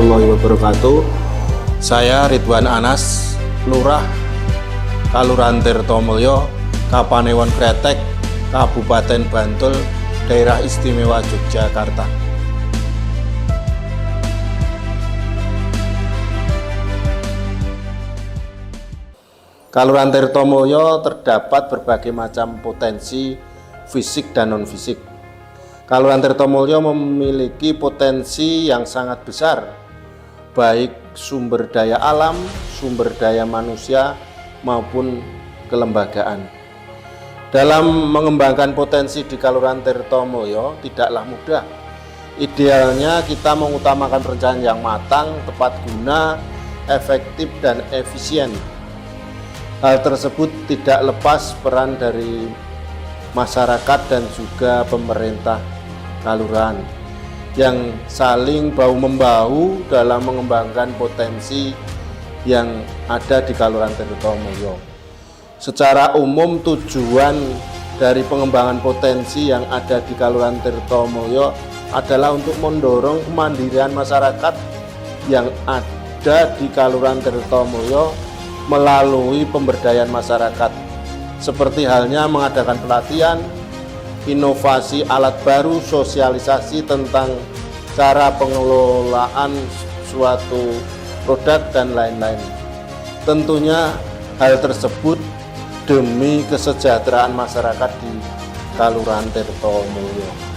warahmatullahi wabarakatuh. Saya Ridwan Anas, Lurah Kalurahan Tirtomulyo, Kapanewon Kretek, Kabupaten Bantul, Daerah Istimewa Yogyakarta. Kalurahan Tirtomulyo terdapat berbagai macam potensi fisik dan non-fisik. Kalurahan Tirtomulyo memiliki potensi yang sangat besar, baik sumber daya alam, sumber daya manusia, maupun kelembagaan. Dalam mengembangkan potensi di Kalurahan Tirtomulyo tidaklah mudah. Idealnya kita mengutamakan perencanaan yang matang, tepat guna, efektif, dan efisien. Hal tersebut tidak lepas peran dari masyarakat dan juga pemerintah kalurahan yang saling bahu-membahu dalam mengembangkan potensi yang ada di Kalurahan Tirtomulyo. Secara umum tujuan dari pengembangan potensi yang ada di Kalurahan Tirtomulyo adalah untuk mendorong kemandirian masyarakat yang ada di Kalurahan Tirtomulyo melalui pemberdayaan masyarakat, seperti halnya mengadakan pelatihan, inovasi alat baru, sosialisasi tentang cara pengelolaan suatu produk, dan lain-lain. Tentunya hal tersebut demi kesejahteraan masyarakat di Kalurahan Tirtomulyo.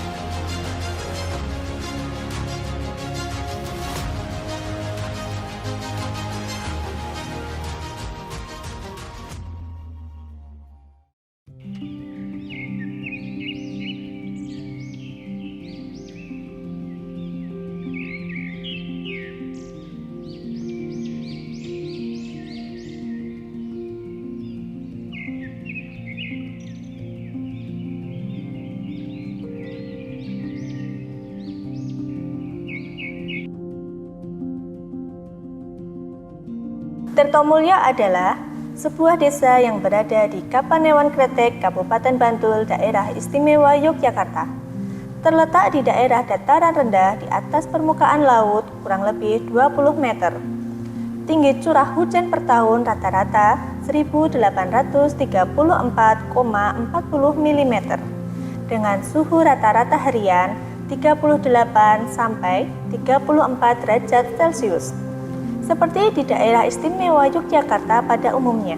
Tirtomulyo adalah sebuah desa yang berada di Kapanewon Kretek, Kabupaten Bantul, Daerah Istimewa Yogyakarta. Terletak di daerah dataran rendah di atas permukaan laut kurang lebih 20 meter. Tinggi curah hujan per tahun rata-rata 1.834,40 mm dengan suhu rata-rata harian 38 sampai 34 derajat Celcius. Seperti di daerah istimewa Yogyakarta pada umumnya,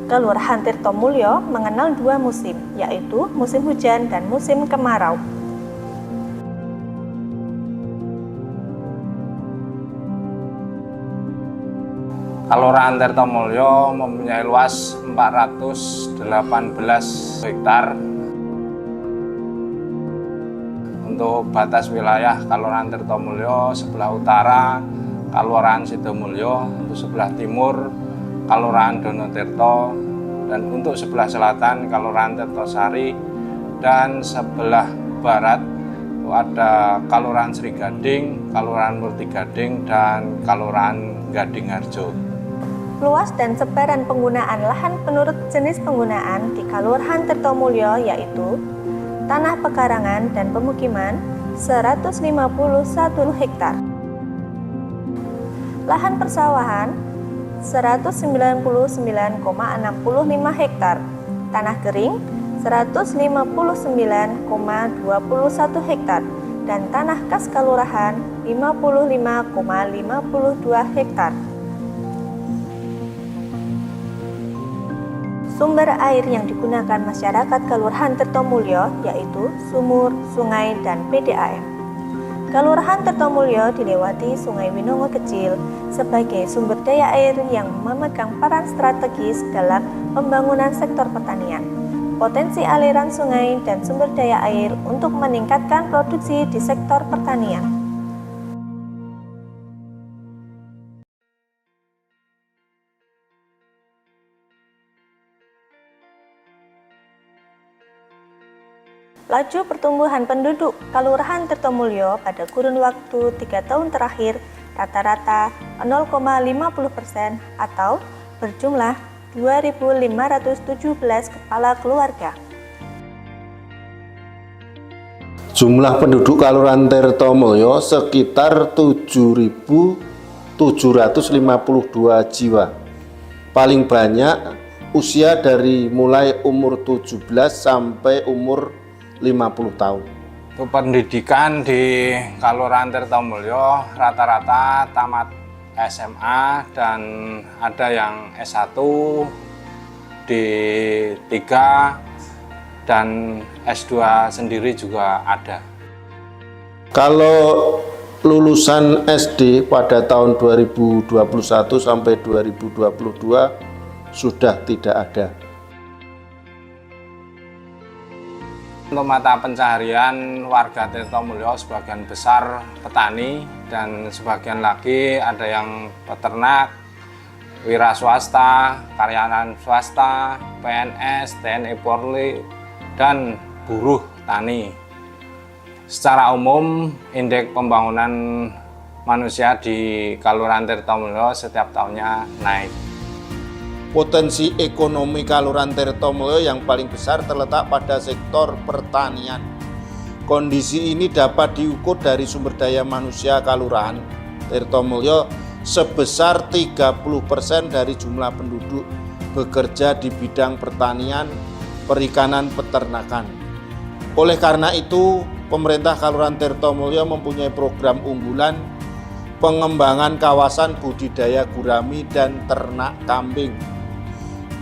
Kalurahan Tirtomulyo mengenal dua musim, yaitu musim hujan dan musim kemarau. Kalurahan Tirtomulyo mempunyai luas 418 hektar. Untuk batas wilayah Kalurahan Tirtomulyo sebelah utara Kalurahan Sidomulyo, untuk sebelah timur Kalurahan Donotirto, dan untuk sebelah selatan Kalurahan Tirtosari, dan sebelah barat itu ada Kalurahan Srigading, Kalurahan Murtigading, dan Kalurahan Gadingharjo. Luas dan sebaran penggunaan lahan menurut jenis penggunaan di Kalurahan Tirtomulyo yaitu tanah pekarangan dan pemukiman 151 hektar. Lahan persawahan 199,65 hektar, tanah kering 159,21 hektar, dan tanah kas kalurahan 55,52 hektar. Sumber air yang digunakan masyarakat Kalurahan Tirtomulyo yaitu sumur, sungai, dan PDAM. Kalurahan Tirtomulyo dilewati Sungai Winongo Kecil sebagai sumber daya air yang memegang peran strategis dalam pembangunan sektor pertanian. Potensi aliran sungai dan sumber daya air untuk meningkatkan produksi di sektor pertanian. Laju pertumbuhan penduduk Kalurahan Tirtomulyo pada kurun waktu 3 tahun terakhir rata-rata 0,50% atau berjumlah 2.517 kepala keluarga. Jumlah penduduk Kalurahan Tirtomulyo sekitar 7.752 jiwa. Paling banyak usia dari mulai umur 17 sampai umur 50 tahun. Untuk pendidikan di Kalurahan Tirtomulyo rata-rata tamat SMA dan ada yang S1, D3 dan S2 sendiri juga ada. Kalau lulusan SD pada tahun 2021 sampai 2022 sudah tidak ada. Untuk mata pencaharian warga Tirtomulyo sebagian besar petani dan sebagian lagi ada yang peternak, wira swasta, karyawan swasta, PNS, TNI Polri, dan buruh tani. Secara umum, indeks pembangunan manusia di Kalurahan Tirtomulyo setiap tahunnya naik. Potensi ekonomi Kalurahan Tirtomulyo yang paling besar terletak pada sektor pertanian. Kondisi ini dapat diukur dari sumber daya manusia Kalurahan Tirtomulyo sebesar 30% dari jumlah penduduk bekerja di bidang pertanian, perikanan, peternakan. Oleh karena itu, pemerintah Kalurahan Tirtomulyo mempunyai program unggulan pengembangan kawasan budidaya gurami dan ternak kambing.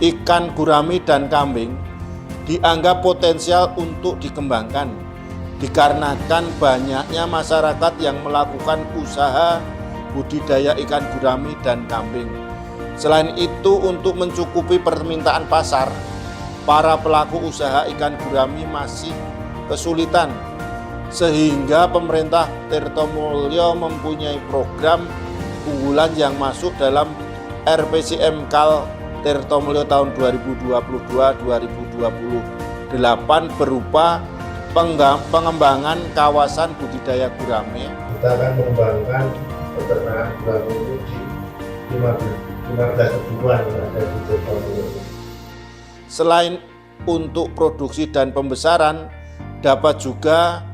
Ikan gurami dan kambing dianggap potensial untuk dikembangkan dikarenakan banyaknya masyarakat yang melakukan usaha budidaya ikan gurami dan kambing. Selain itu, untuk mencukupi permintaan pasar, para pelaku usaha ikan gurami masih kesulitan, sehingga pemerintah Tirtomulyo mempunyai program unggulan yang masuk dalam RPJM Kal Tirtomulyo tahun 2022-2028 berupa pengembangan kawasan budidaya gurami. Kita akan mengembangkan peternakan gurami itu di 15 ribuan yang ada di Tirtomulyo. Selain untuk produksi dan pembesaran, dapat juga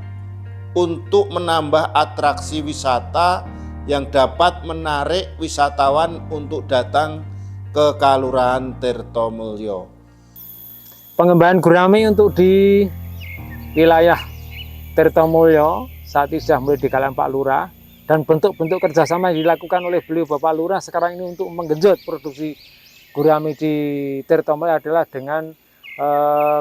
untuk menambah atraksi wisata yang dapat menarik wisatawan untuk datang ke Kalurahan Tirtomulyo. Pengembangan gurami untuk di wilayah Tirtomulyo saat ini sudah mulai digalang Pak Lurah, dan bentuk-bentuk kerjasama yang dilakukan oleh beliau Bapak Lurah sekarang ini untuk menggenjot produksi gurami di Tirtomulyo adalah dengan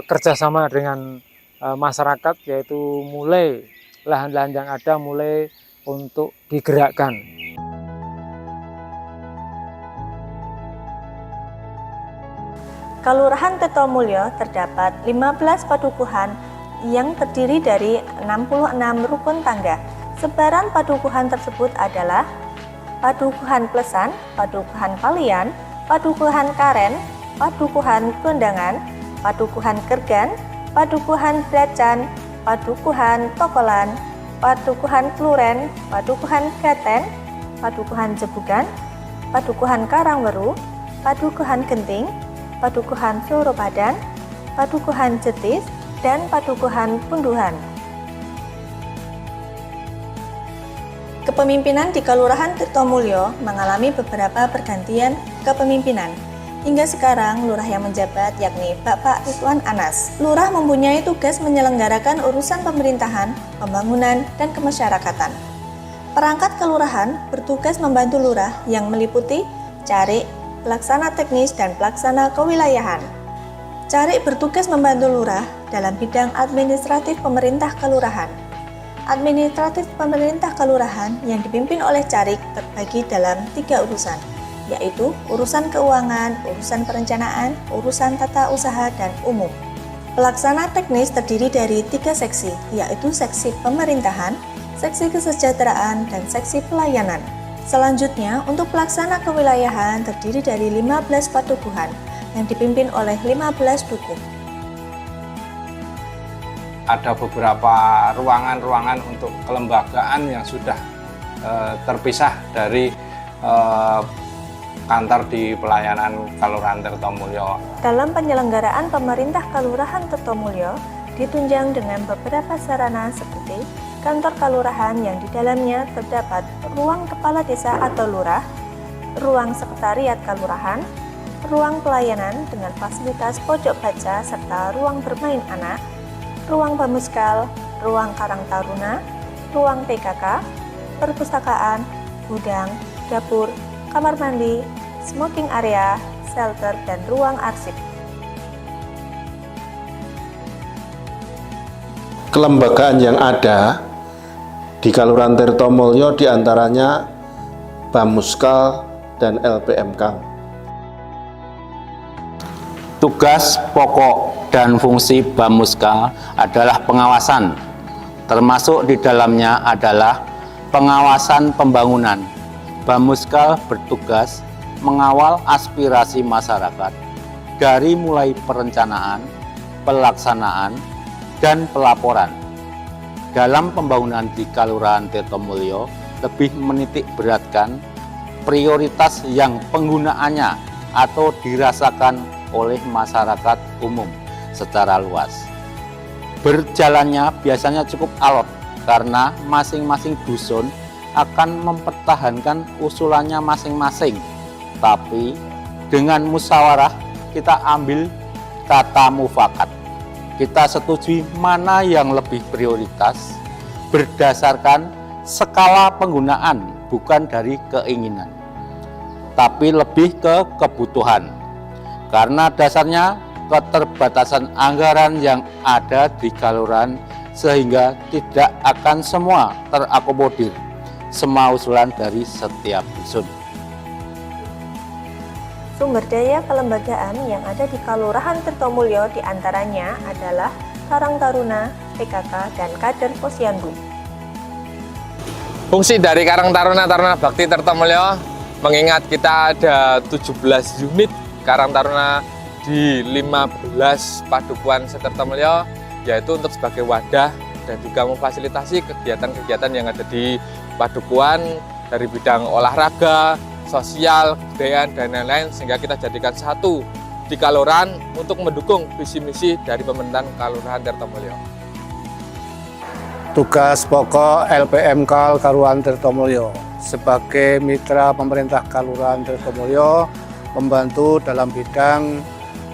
kerjasama dengan masyarakat, yaitu mulai lahan-lahan yang ada mulai untuk digerakkan. Kalurahan Tirtomulyo terdapat 15 padukuhan yang terdiri dari 66 rukun tangga. Sebaran padukuhan tersebut adalah Padukuhan Plesan, Padukuhan Palian, Padukuhan Karen, Padukuhan Kondangan, Padukuhan Kergan, Padukuhan Bracan, Padukuhan Tokolan, Padukuhan Kluren, Padukuhan Gaten, Padukuhan Jebugan, Padukuhan Karangweru, Padukuhan Genting, Padukuhan Suropadan, Padukuhan Jetis, dan Padukuhan Punduhan. Kepemimpinan di Kalurahan Tirtomulyo mengalami beberapa pergantian kepemimpinan. Hingga sekarang, lurah yang menjabat yakni Bapak Ridwan Anas. Lurah mempunyai tugas menyelenggarakan urusan pemerintahan, pembangunan, dan kemasyarakatan. Perangkat kelurahan bertugas membantu lurah yang meliputi carik, pelaksana teknis, dan pelaksana kewilayahan. Carik bertugas membantu lurah dalam bidang administratif pemerintah kelurahan. Administratif pemerintah kelurahan yang dipimpin oleh carik terbagi dalam 3 urusan, yaitu urusan keuangan, urusan perencanaan, urusan tata usaha, dan umum. Pelaksana teknis terdiri dari 3 seksi, yaitu seksi pemerintahan, seksi kesejahteraan, dan seksi pelayanan. Selanjutnya, untuk pelaksana kewilayahan terdiri dari 15 padukuhan yang dipimpin oleh 15 dukun. Ada beberapa ruangan-ruangan untuk kelembagaan yang sudah terpisah dari kantor di pelayanan Kalurahan Tirtomulyo. Dalam penyelenggaraan pemerintah Kalurahan Tirtomulyo, ditunjang dengan beberapa sarana seperti kantor kelurahan yang di dalamnya terdapat ruang kepala desa atau lurah, ruang sekretariat kelurahan, ruang pelayanan dengan fasilitas pojok baca serta ruang bermain anak, ruang bamuskal, ruang karang taruna, ruang PKK, perpustakaan, gudang, dapur, kamar mandi, smoking area, shelter, dan ruang arsip. Kelembagaan yang ada di Kelurahan Tirtomulyo diantaranya Bamuskal dan LPMK. Tugas pokok dan fungsi Bamuskal adalah pengawasan, termasuk di dalamnya adalah pengawasan pembangunan. Bamuskal bertugas mengawal aspirasi masyarakat dari mulai perencanaan, pelaksanaan, dan pelaporan. Dalam pembangunan di Kelurahan Tirtomulyo lebih menitik beratkan prioritas yang penggunaannya atau dirasakan oleh masyarakat umum secara luas. Berjalannya biasanya cukup alot karena masing-masing dusun akan mempertahankan usulannya masing-masing. Tapi dengan musyawarah kita ambil kata mufakat. Kita setujui mana yang lebih prioritas berdasarkan skala penggunaan, bukan dari keinginan, tapi lebih ke kebutuhan. Karena dasarnya keterbatasan anggaran yang ada di kelurahan sehingga tidak akan semua terakomodir semua usulan dari setiap dusun. Sumber daya kelembagaan yang ada di Kelurahan Tirtomulyo diantaranya adalah Karang Taruna, PKK, dan kader Posyandu. Fungsi dari Karang Taruna Bakti Tirtomulyo, mengingat kita ada 17 unit Karang Taruna di 15 padukuan se-Tirtomulyo, yaitu untuk sebagai wadah dan juga memfasilitasi kegiatan-kegiatan yang ada di padukuan dari bidang olahraga, sosial, kebudayaan, dan lain-lain, sehingga kita jadikan satu di kelurahan untuk mendukung visi misi dari pemerintahan Kelurahan Tirtomulyo. Tugas pokok LPMK Kelurahan Tirtomulyo sebagai mitra pemerintah Kelurahan Tirtomulyo membantu dalam bidang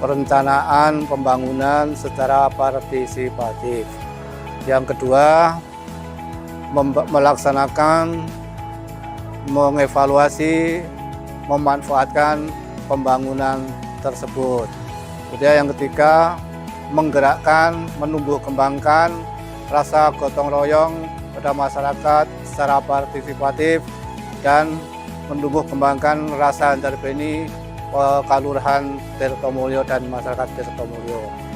perencanaan pembangunan secara partisipatif. Yang kedua, melaksanakan, mengevaluasi, memanfaatkan pembangunan tersebut. Kemudian yang ketiga, menggerakkan, menumbuh kembangkan rasa gotong royong pada masyarakat secara partisipatif dan menumbuh kembangkan rasa antar beni Kelurahan Tirtomulyo dan masyarakat Tirtomulyo.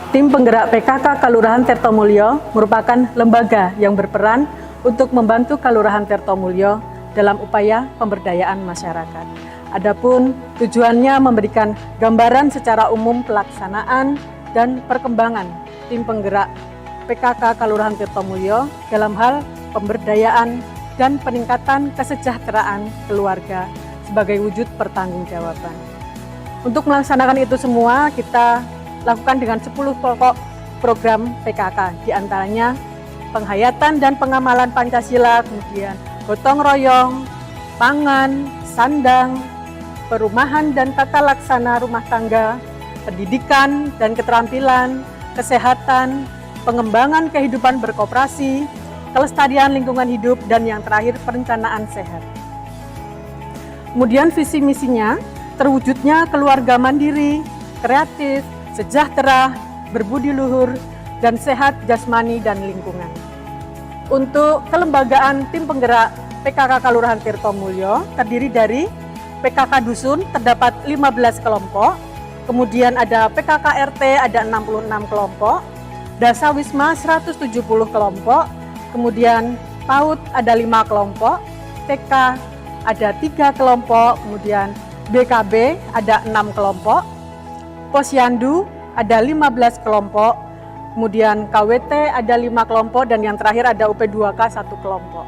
Tim penggerak PKK Kelurahan Tirtomulyo merupakan lembaga yang berperan untuk membantu Kelurahan Tirtomulyo dalam upaya pemberdayaan masyarakat. Adapun tujuannya memberikan gambaran secara umum pelaksanaan dan perkembangan tim penggerak PKK Kelurahan Tirtomulyo dalam hal pemberdayaan dan peningkatan kesejahteraan keluarga sebagai wujud pertanggungjawaban. Untuk melaksanakan itu semua, kita lakukan dengan 10 pokok program PKK, diantaranya penghayatan dan pengamalan Pancasila, kemudian gotong royong, pangan, sandang, perumahan dan tata laksana rumah tangga, pendidikan dan keterampilan, kesehatan, pengembangan kehidupan berkoperasi, kelestarian lingkungan hidup, dan yang terakhir perencanaan sehat. Kemudian visi misinya terwujudnya keluarga mandiri, kreatif, sejahtera, berbudi luhur, dan sehat jasmani dan lingkungan. Untuk kelembagaan tim penggerak PKK Kelurahan Tirtomulyo terdiri dari PKK Dusun terdapat 15 kelompok, kemudian ada PKK RT ada 66 kelompok, Dasa Wisma 170 kelompok, kemudian PAUD ada 5 kelompok, TK ada 3 kelompok, kemudian BKB ada 6 kelompok, Posyandu ada 15 kelompok, kemudian KWT ada 5 kelompok, dan yang terakhir ada UP2K 1 kelompok.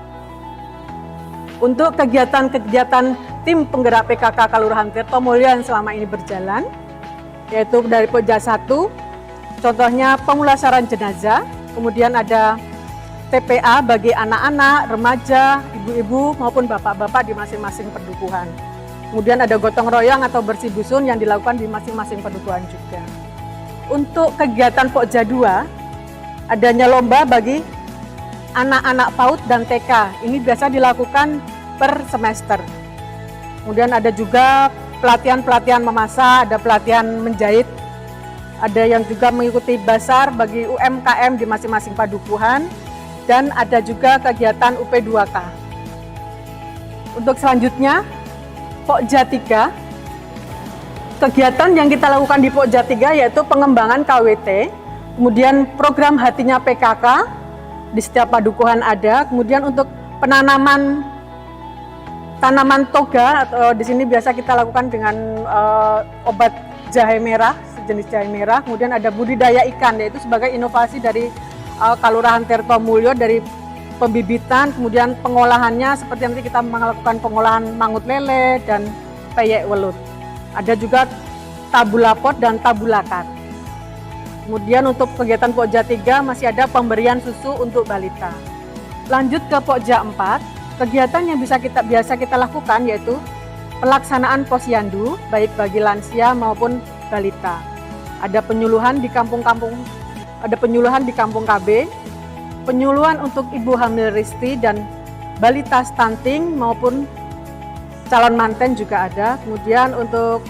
Untuk kegiatan-kegiatan tim penggerak PKK Kelurahan Tirtomulyo yang selama ini berjalan, yaitu dari Pokja 1, contohnya pemulasaran jenazah, kemudian ada TPA bagi anak-anak, remaja, ibu-ibu maupun bapak-bapak di masing-masing perdukuhan. Kemudian ada gotong royong atau bersih dusun yang dilakukan di masing-masing perdukuhan juga. Untuk kegiatan Pokja 2, adanya lomba bagi anak-anak PAUD dan TK. Ini biasa dilakukan per semester. Kemudian ada juga pelatihan-pelatihan memasak, ada pelatihan menjahit, ada yang juga mengikuti basar bagi UMKM di masing-masing padukuhan, dan ada juga kegiatan UP2K. Untuk selanjutnya, Pokja 3, kegiatan yang kita lakukan di Pokja 3 yaitu pengembangan KWT, kemudian program hatinya PKK, di setiap padukuhan ada, kemudian untuk penanaman tanaman toga, atau di sini biasa kita lakukan dengan obat jahe merah, sejenis jahe merah. Kemudian ada budidaya ikan, yaitu sebagai inovasi dari Kelurahan Tirtomulyo, dari pembibitan, kemudian pengolahannya seperti nanti kita melakukan pengolahan mangut lele dan peyek welut. Ada juga tabulapot dan tabulakan. Kemudian untuk kegiatan Pokja 3 masih ada pemberian susu untuk balita. Lanjut ke Pokja 4. Kegiatan yang biasa kita lakukan yaitu pelaksanaan posyandu baik bagi lansia maupun balita. Ada penyuluhan di kampung-kampung, ada penyuluhan di kampung KB, penyuluhan untuk ibu hamil risti dan balita stunting maupun calon manten juga ada. Kemudian untuk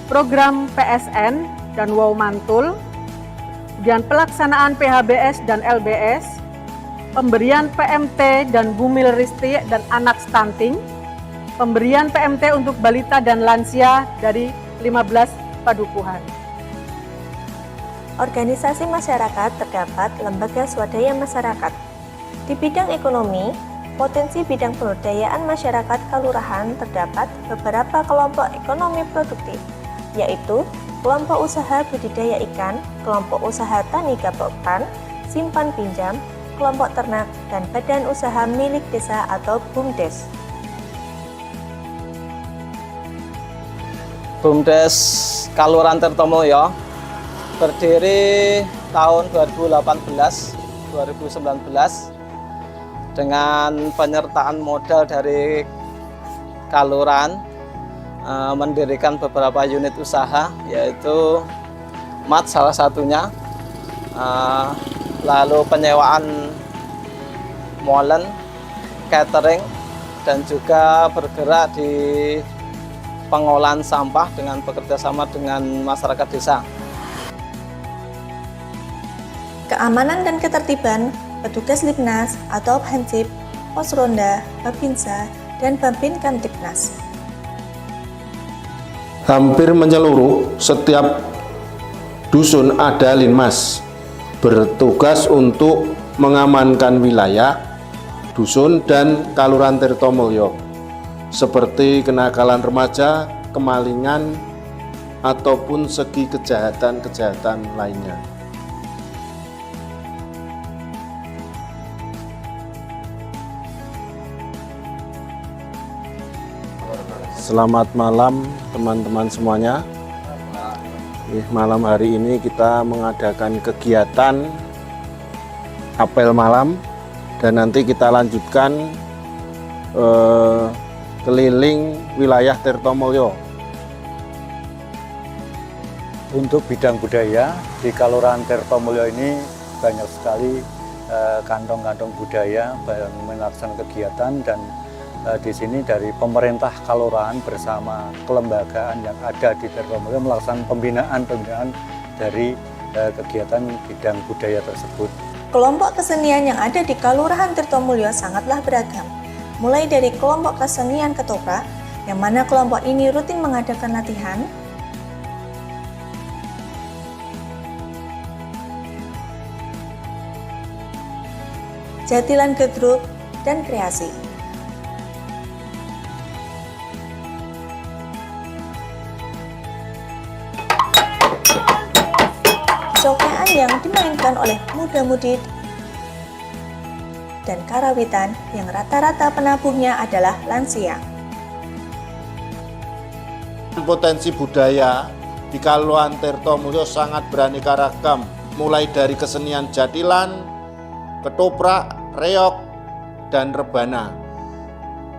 program PSN dan WOW Mantul, kemudian pelaksanaan PHBS dan LBS, pemberian PMT dan bumil risti dan anak stunting, pemberian PMT untuk balita dan lansia dari 15 padukuhan. Organisasi masyarakat terdapat lembaga swadaya masyarakat. Di bidang ekonomi, potensi bidang pemberdayaan masyarakat kelurahan terdapat beberapa kelompok ekonomi produktif, yaitu kelompok usaha budidaya ikan, kelompok usaha tani gaboktan, simpan pinjam, kelompok ternak, dan badan usaha milik desa atau BUMDes. BUMDes Kelurahan Tirtomulyo berdiri tahun 2018-2019 dengan penyertaan modal dari Kelurahan, mendirikan beberapa unit usaha, yaitu MAT salah satunya, lalu penyewaan molen, catering, dan juga bergerak di pengolahan sampah dengan bekerjasama dengan masyarakat desa. Keamanan dan ketertiban, petugas Libnas atau Hansip, Pos Ronda, Babinsa, dan Babin Kamtibnas. Hampir menyeluruh setiap dusun ada linmas, bertugas untuk mengamankan wilayah, dusun, dan Kelurahan Tirtomulyo, seperti kenakalan remaja, kemalingan, ataupun segi kejahatan-kejahatan lainnya. Selamat malam teman-teman semuanya. Malam hari ini kita mengadakan kegiatan apel malam, dan nanti kita lanjutkan keliling wilayah Tirtomulyo. Untuk bidang budaya di Kelurahan Tirtomulyo ini banyak sekali kantong-kantong budaya yang melaksanakan kegiatan, dan di sini dari pemerintah kelurahan bersama kelembagaan yang ada di Tirtomulyo melaksanakan pembinaan dari kegiatan bidang budaya tersebut. Kelompok kesenian yang ada di Kelurahan Tirtomulyo sangatlah beragam, mulai dari kelompok kesenian ketoprak, yang mana kelompok ini rutin mengadakan latihan, jatilan gedruk, dan kreasi. Sokean yang dimainkan oleh muda-mudi dan karawitan yang rata-rata penabuhnya adalah lansia. Potensi budaya di Kelurahan Tirtomulyo sangat beraneka ragam, mulai dari kesenian jatilan, ketoprak, reog, dan rebana.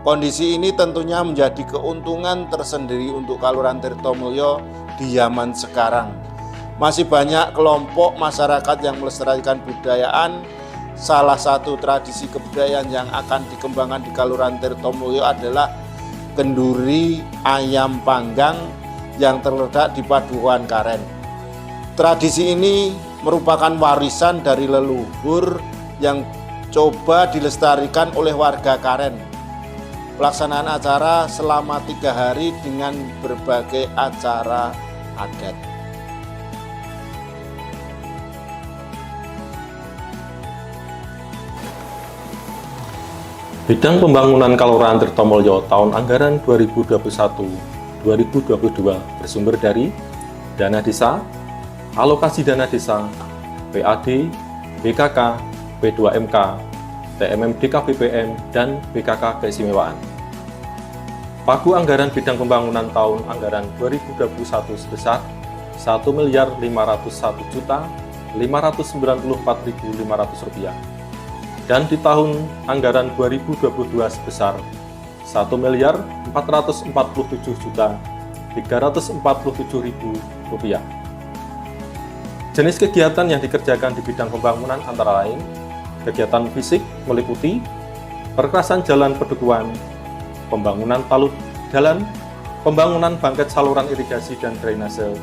Kondisi ini tentunya menjadi keuntungan tersendiri untuk Kelurahan Tirtomulyo di zaman sekarang. Masih banyak kelompok masyarakat yang melestarikan budayaan. Salah satu tradisi kebudayaan yang akan dikembangkan di Kelurahan Tirtomulyo adalah kenduri ayam panggang yang terletak di Padukuhan Karen. Tradisi ini merupakan warisan dari leluhur yang coba dilestarikan oleh warga Karen. Pelaksanaan acara selama 3 hari dengan berbagai acara adat. Bidang pembangunan Kelurahan Tirtomulyo tahun anggaran 2021-2022 bersumber dari dana desa, alokasi dana desa, PAD, BKK, P2MK, TMM DKPPM, dan BKK keistimewaan. Pagu anggaran bidang pembangunan tahun anggaran 2021 sebesar Rp1.501.594.500 dan di tahun anggaran 2022 sebesar Rp1.447.347.000. Jenis kegiatan yang dikerjakan di bidang pembangunan antara lain kegiatan fisik meliputi perkerasan jalan pedukuhan, pembangunan talud jalan, pembangunan bangkai saluran irigasi dan drainase,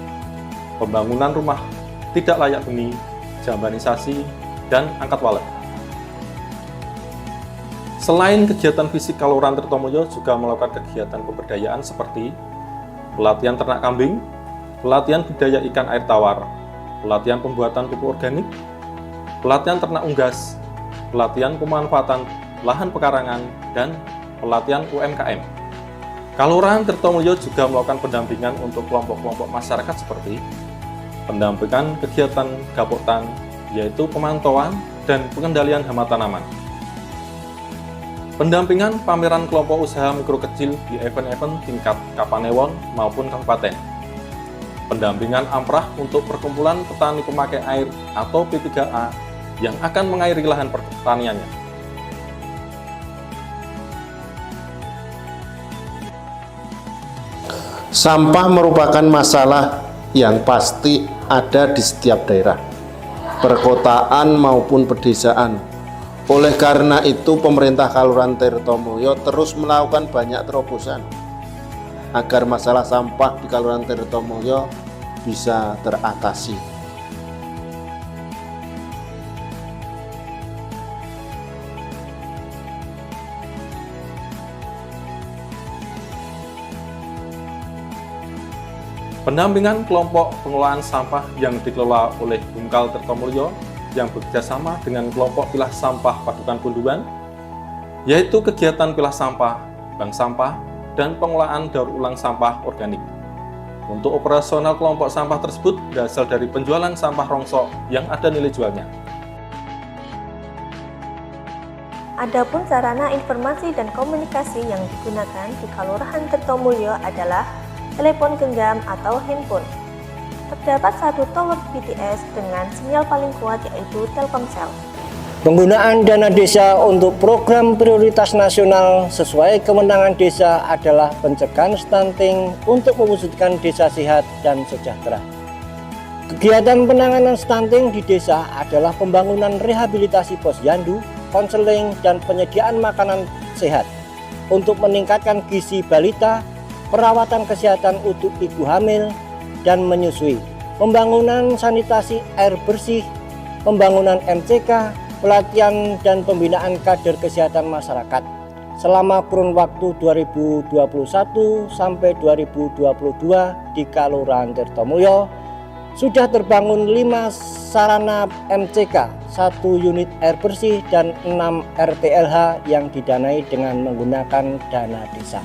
pembangunan rumah tidak layak huni, jambanisasi, dan angkat walet. Selain kegiatan fisik, Kelurahan Tirtomulyo juga melakukan kegiatan pemberdayaan seperti pelatihan ternak kambing, pelatihan budidaya ikan air tawar, pelatihan pembuatan pupuk organik, pelatihan ternak unggas, pelatihan pemanfaatan lahan pekarangan, dan pelatihan UMKM. Kelurahan Tirtomulyo juga melakukan pendampingan untuk kelompok-kelompok masyarakat seperti pendampingan kegiatan gapoktan, yaitu pemantauan dan pengendalian hama tanaman. Pendampingan pameran kelompok usaha mikro kecil di event-event tingkat Kapanewon maupun kabupaten. Pendampingan amprah untuk perkumpulan petani pemakai air atau P3A yang akan mengairi lahan pertaniannya. Sampah merupakan masalah yang pasti ada di setiap daerah, perkotaan maupun pedesaan. Oleh karena itu, pemerintah Kelurahan Tirtomulyo terus melakukan banyak terobosan agar masalah sampah di Kelurahan Tirtomulyo bisa teratasi. Pendampingan kelompok pengelolaan sampah yang dikelola oleh Bumkal Tirtomulyo yang bekerjasama dengan kelompok pilah sampah Padukan Punduan, yaitu kegiatan pilah sampah, bank sampah, dan pengelolaan daur ulang sampah organik. Untuk operasional kelompok sampah tersebut berasal dari penjualan sampah rongsok yang ada nilai jualnya. Adapun sarana informasi dan komunikasi yang digunakan di Kelurahan Tirtomulyo adalah telepon genggam atau handphone. Terdapat satu tower BTS dengan sinyal paling kuat, yaitu Telkomsel. Penggunaan dana desa untuk program prioritas nasional sesuai kewenangan desa adalah pencegahan stunting untuk mewujudkan desa sehat dan sejahtera. Kegiatan penanganan stunting di desa adalah pembangunan rehabilitasi posyandu, konseling, dan penyediaan makanan sehat untuk meningkatkan gizi balita, perawatan kesehatan untuk ibu hamil dan menyusui, pembangunan sanitasi air bersih, pembangunan MCK, pelatihan dan pembinaan kader kesehatan masyarakat. Selama kurun waktu 2021 sampai 2022 di Kelurahan Tirtomulyo sudah terbangun 5 sarana MCK, 1 unit air bersih, dan 6 RTLH yang didanai dengan menggunakan dana desa.